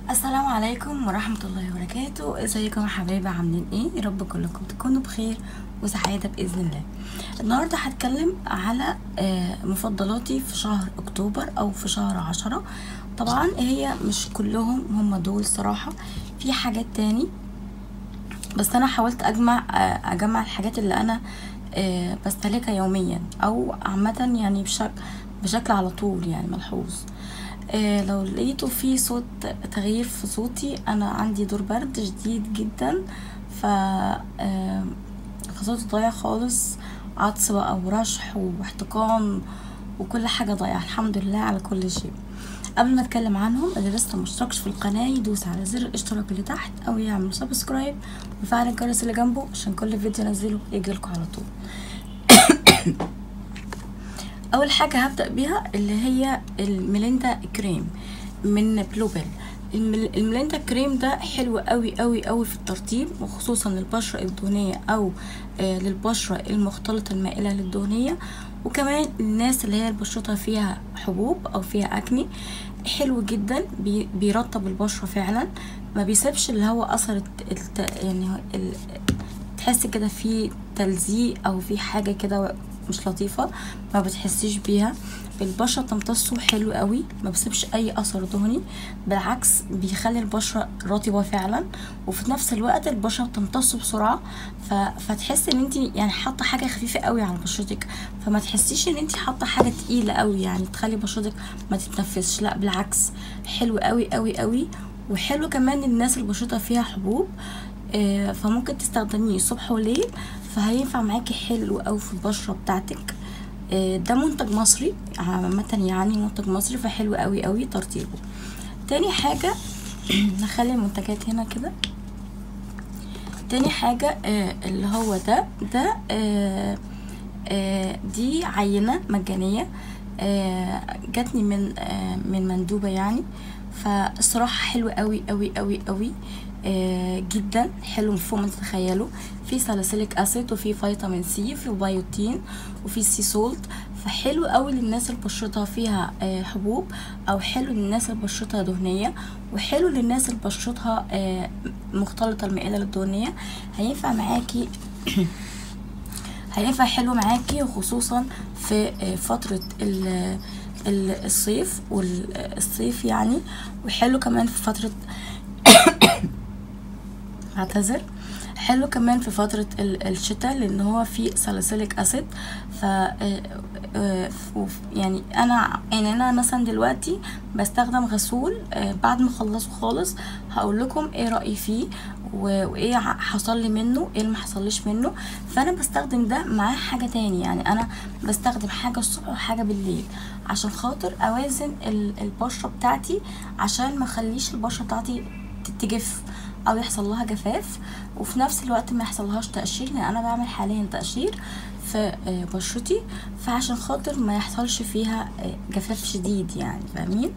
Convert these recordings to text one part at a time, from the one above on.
السلام عليكم ورحمة الله وبركاته. ازيكم يا حبايبي؟ عاملين ايه؟ يا رب كلكم تكونوا بخير وسعادة بإذن الله. النهاردة هتكلم على مفضلاتي في شهر اكتوبر او في شهر 10. طبعا هي مش كلهم هم دول صراحة، في حاجات تاني، بس انا حاولت اجمع الحاجات اللي انا بستهلكها يوميا او عامة، يعني بشكل على طول، يعني ملحوظ. لو لقيتوا في صوت تغيير في صوتي، انا عندي دور برد شديد جدا، ف فصوتي ضايع خالص، عطس بقى ورشح واحتقان وكل حاجة ضايعة. الحمد لله على كل شيء. قبل ما اتكلم عنهم، اللي لسه مشتركش في القناة يدوس على زر الاشتراك اللي تحت او يعمل سبسكرايب ويفعل الجرس اللي جنبه عشان كل فيديو انزله يجيلكوا على طول. اول حاجة هبدأ بيها اللي هي الميليندا كريم من بلوبل. الميليندا كريم ده حلو قوي قوي قوي في الترطيب، وخصوصا للبشرة الدهنية او للبشرة المختلطة المائلة للدهنية، وكمان الناس اللي هي بشرتها فيها حبوب او فيها اكني. حلو جدا، بيرطب البشرة فعلا، ما بيسيبش اللي هو اثر تحس كده في تلزيق او في حاجة كده مش لطيفة، ما بتحسيش بيها. البشرة تمتصه حلو قوي، ما بيسيبش اي اثر دهني، بالعكس بيخلي البشرة رطبة فعلا، وفي نفس الوقت البشرة بتمتصه بسرعة. فتحس ان انت يعني حاطة حاجة خفيفة قوي على بشرتك، فما تحسيش ان انت حاطة حاجة تقيلة قوي يعني تخلي بشرتك ما تتنفسش. لا بالعكس، حلو قوي قوي قوي. وحلو كمان الناس اللي بشرتها فيها حبوب، فممكن تستخدميه الصبح وليل، فهينفع معاكي حلو قوي في البشرة بتاعتك. ده منتج مصري عامة، يعني منتج مصري، فحلو قوي قوي ترطيبه. تاني حاجة نخلي المنتجات هنا كده. تاني حاجة اللي هو ده دي عينة مجانية جاتني من مندوبة يعني، فالصراحة حلو قوي قوي قوي قوي جدا، حلو فوق ما تتخيلوا. في ساليسيليك اسيد، وفي فيتامين سي، وفي بايوتين، وفي سي سولت، فحلو قوي للناس اللي بشرتها فيها حبوب، او حلو للناس اللي بشرتها دهنيه، وحلو للناس اللي بشرتها مختلطه المائله للدهنيه. هينفع معاكي هينفع حلو معاكي، وخصوصا في فتره الصيف والصيف يعني، وحلو كمان في فتره اعتذر حلو كمان في فترة الشتاء، لان هو فيه ساليسيليك اسيد. ف يعني انا مثلا دلوقتي بستخدم غسول، بعد ما اخلصه خالص هقول لكم ايه رأيي فيه وايه حصل لي منه، ايه اللي ما حصليش منه. فانا بستخدم ده معاه حاجة تاني، يعني انا بستخدم حاجة الصبح وحاجة بالليل عشان خاطر اوازن البشرة بتاعتي، عشان ما اخليش البشرة بتاعتي تجف او يحصل لها جفاف، وفي نفس الوقت ما يحصلهاش تقشير، لان انا بعمل حاليا تقشير في بشرتي، فعشان خاطر ما يحصلش فيها جفاف شديد يعني، فاهمين؟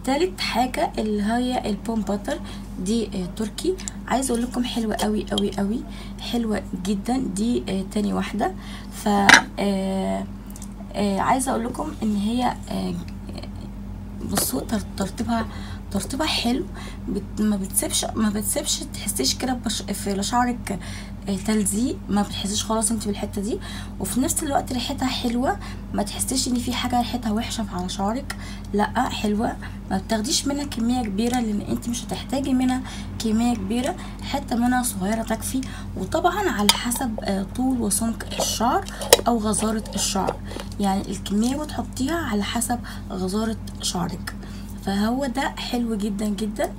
تالت حاجة اللي هي البوم باتر، دي تركي. عايزه اقول لكم حلوة قوي قوي قوي، حلوة جدا. دي تاني واحدة. ف عايزه اقول لكم ان هي بصوا ترطيبها حلو، ما بتسيبش تحسيش كده في شعرك تلزيق، ما بتحسيش خالص انت بالحته دي. وفي نفس الوقت ريحتها حلوه، ما تحسيش ان في حاجه ريحتها وحشه على شعرك، لا حلوه. ما بتاخديش منها كميه كبيره، لان انت مش هتحتاجي منها كميه كبيره، حته منها صغيره تكفي. وطبعا على حسب طول وسمك الشعر او غزاره الشعر، يعني الكميه بتحطيها على حسب غزاره شعرك. فهو ده حلو جدا جدا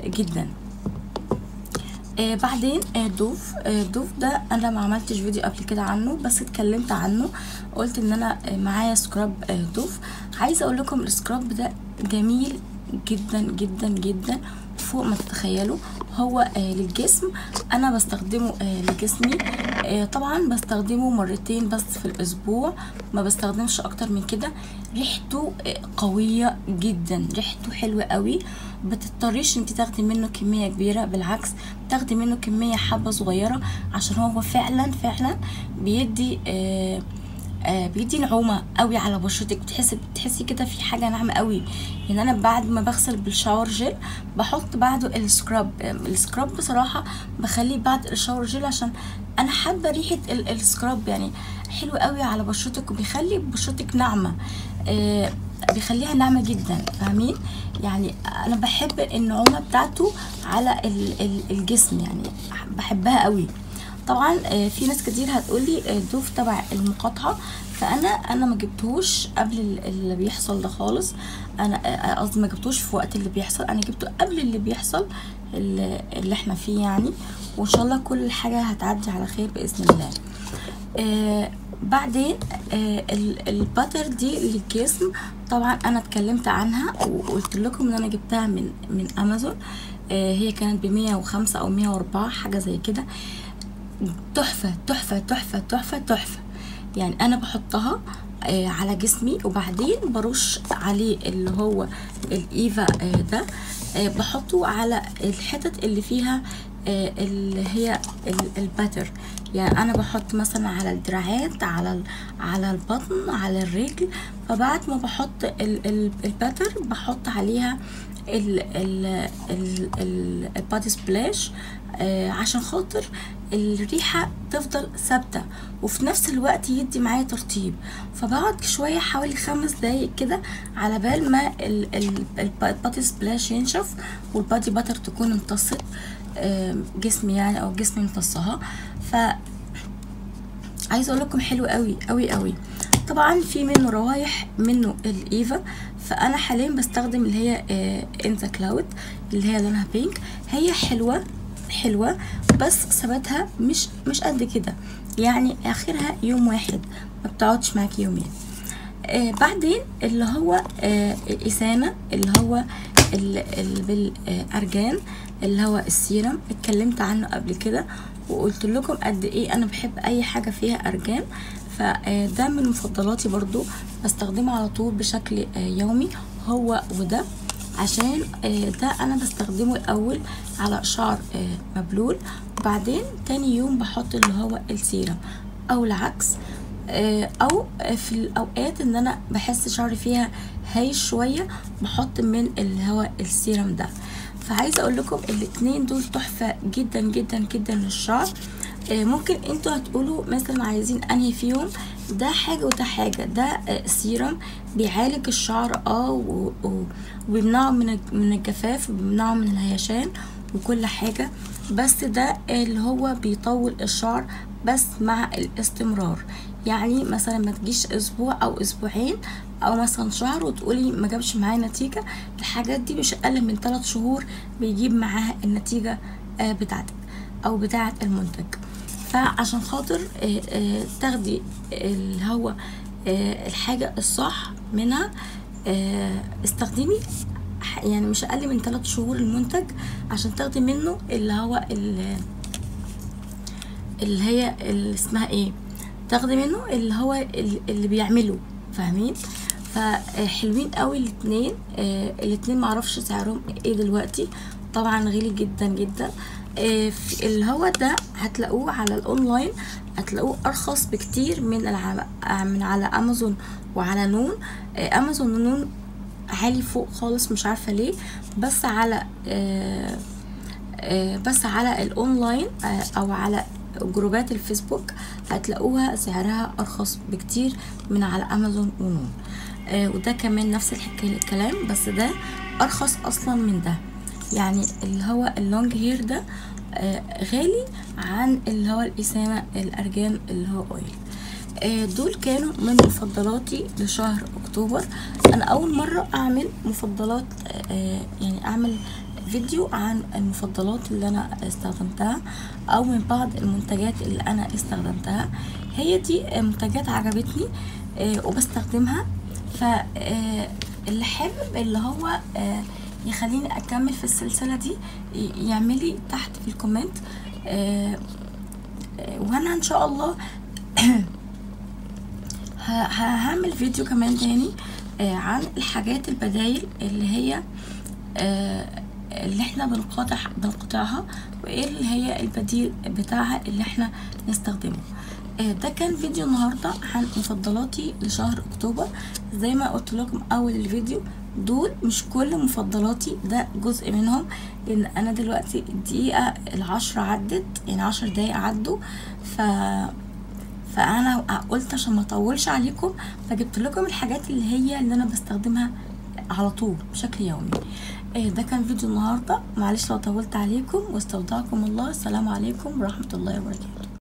جدا. بعدين دوف ده انا ما عملتش فيديو قبل كده عنه، بس اتكلمت عنه، قلت ان انا معايا سكراب دوف. عايزه اقول لكم السكراب ده جميل جدا جدا جدا فوق ما تتخيلوا. هو للجسم، انا بستخدمه لجسمي، طبعا بستخدمه مرتين بس في الاسبوع، ما بستخدمش اكتر من كده. ريحته قوية جدا، ريحته حلوة قوي، بتضطريش انت تاخدي منه كمية كبيرة، بالعكس تاخدي منه كمية حبة صغيرة، عشان هو فعلا فعلا بيدي بيدي نعومه قوي على بشرتك، بتحسي كده في حاجه ناعمه قوي. يعني انا بعد ما بغسل بالشاور جيل بحط بعده السكراب بصراحه بخليه بعد الشاور جيل، عشان انا حابه ريحه السكراب، يعني حلو قوي على بشرتك وبيخلي بشرتك ناعمه، بيخليها ناعمه جدا، فاهمين؟ يعني انا بحب النعومه بتاعته على الجسم، يعني بحبها قوي. طبعا في ناس كتير هتقولي دوف تبع المقاطعه، فانا ما جبتهوش قبل اللي بيحصل ده خالص، انا قصدي ما جبتهوش في وقت اللي بيحصل، انا جبته قبل اللي بيحصل اللي احنا فيه يعني، وان شاء الله كل حاجه هتعدي على خير باذن الله. بعدين الباتر دي للجسم، طبعا انا اتكلمت عنها وقلت لكم ان انا جبتها من امازون، هي كانت ب105 او 104 حاجه زي كده، تحفه تحفه تحفه تحفه تحفه. يعني انا بحطها على جسمي، وبعدين برش عليه اللي هو الايفا ده، بحطه على الحتت اللي فيها اللي هي الباتر. يعني انا بحط مثلا على الدراعات، على البطن، على الرجل، فبعد ما بحط الباتر بحط عليها البادي سبلاش، عشان خاطر الريحة تفضل ثابتة وفي نفس الوقت يدي معايا ترطيب. فبقعد شوية حوالي 5 دقايق كده على بال ما البادي سبلاش ينشف والبادي باتر تكون امتصت جسمي يعني، او جسمي امتصها. ف عايزه اقول لكم حلو قوي قوي قوي. طبعا في منه روايح، منه الايفا، فانا حاليا بستخدم اللي هي ان ذا كلاود اللي هي لونها بينك. هي حلوه بس ثباتها مش قد كده، يعني اخرها يوم واحد، ما بتقعدش معاكي يومين. بعدين اللي هو إسانة اللي هو اللي بالأرجان اللي هو السيرم، اتكلمت عنه قبل كده وقلت لكم قد ايه انا بحب اي حاجة فيها أرجان، فده من مفضلاتي برضو، بستخدمه على طول بشكل يومي هو وده، عشان ده انا بستخدمه الاول على شعر مبلول، وبعدين تاني يوم بحط اللي هو السيرم، او العكس، او في الاوقات ان انا بحس شعري فيها هايش شويه بحط من اللي هو السيرم ده. فعايزه اقول لكم الاتنين دول تحفه جدا جدا جدا للشعر. ممكن انتوا هتقولوا مثلا عايزين انهي فيهم، ده حاجه وده حاجه، ده سيرم بيعالج الشعر وبيمنعه من الجفاف وبيمنعه من الهيشان وكل حاجه، بس ده اللي هو بيطول الشعر بس مع الاستمرار. يعني مثلا ما تجيش اسبوع او اسبوعين او مثلا شهر وتقولي ما جابش معايا نتيجه، الحاجات دي مش اقل من 3 شهور بيجيب معاها النتيجه بتاعتك او بتاعه المنتج. فعشان خاطر تاخدي اللي هو الحاجه الصح منها، استخدمي يعني مش اقل من 3 شهور المنتج عشان تاخدي منه اللي هو اللي هي اللي اسمها ايه، تاخدي منه اللي هو اللي بيعمله، فاهمين؟ فحلوين قوي الاتنين معرفش سعرهم ايه دلوقتي، طبعا غالي جدا جدا. اللي هو ده هتلاقوه على الاونلاين، هتلاقوه ارخص بكتير من على امازون وعلى نون. امازون ونون عالي فوق خالص مش عارفه ليه، بس على الاونلاين او على جروبات الفيسبوك هتلاقوها سعرها ارخص بكتير من على امازون ونون. وده كمان نفس الكلام، بس ده ارخص اصلا من ده. يعني اللي هو اللونج هير ده غالي عن اللي هو الإسانة الأرجان اللي هو اويل. دول كانوا من مفضلاتي لشهر اكتوبر. انا اول مرة اعمل مفضلات، يعني اعمل فيديو عن المفضلات اللي انا استخدمتها او من بعض المنتجات اللي انا استخدمتها. هي دي منتجات عجبتني وبستخدمها، فاللي حابب اللي هو يخليني اكمل في السلسلة دي يعملي تحت في الكومنت، وانا ان شاء الله هعمل فيديو كمان تاني عن الحاجات البدايل اللي هي اللي احنا بنقطعها وايه اللي هي البديل بتاعها اللي احنا نستخدمه. ده كان فيديو النهارده عن مفضلاتي لشهر اكتوبر. زي ما قلت لكم اول الفيديو، دول مش كل مفضلاتي، ده جزء منهم، لان انا دلوقتي الدقيقه العشرة عدت، يعني 10 دقايق عدوا. فانا قلت عشان ما اطولش عليكم، فجبت لكم الحاجات اللي انا بستخدمها على طول بشكل يومي. ده كان فيديو النهارده، معلش لو طولت عليكم، واستودعكم الله. السلام عليكم ورحمه الله وبركاته.